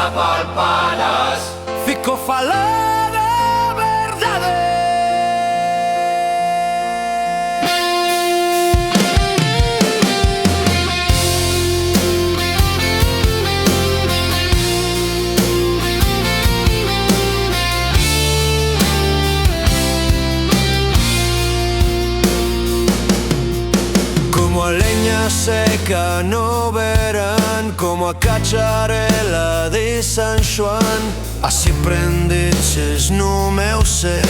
apalpadas. Fico falada verdade. Como a leña seca no verán, como a cacharela de San Xoán. Así prendeches no meu ser,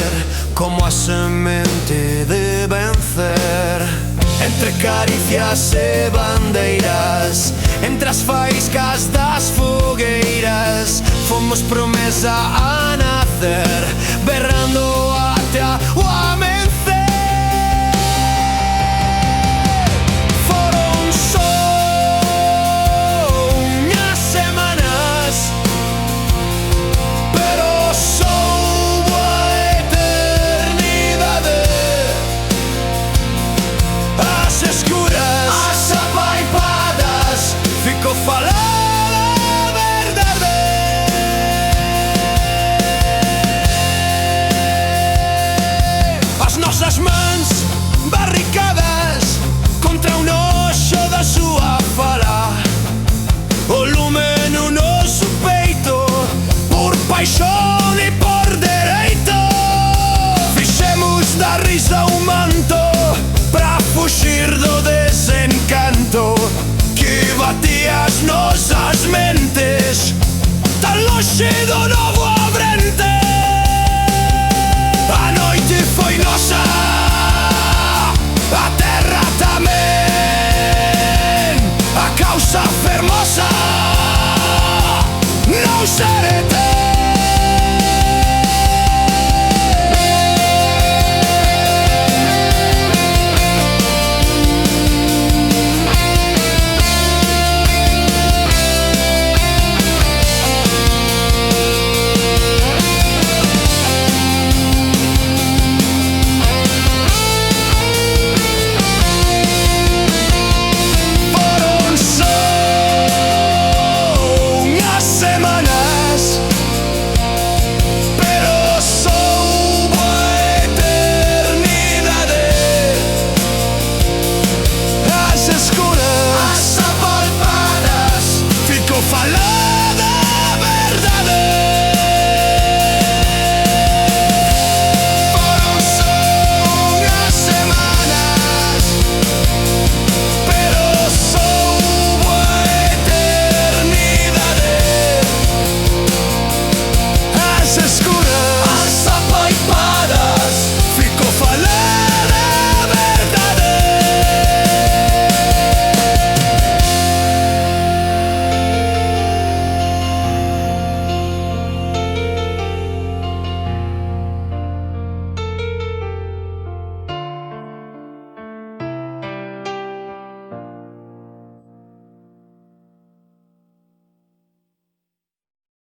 como a semente de vencer. Entre caricias e bandeiras, entre as faíscas das fogueiras, fomos promesa a nacer, berrando até o amencer. Fico falada verdade. As nosas mans barricadas contra o noxo da súa fala, o lume no noso peito, por paixón e por dereito. Fixemos da risa un manto pra fuxir do desencanto que batía as nosas mentes tan lonxe do novo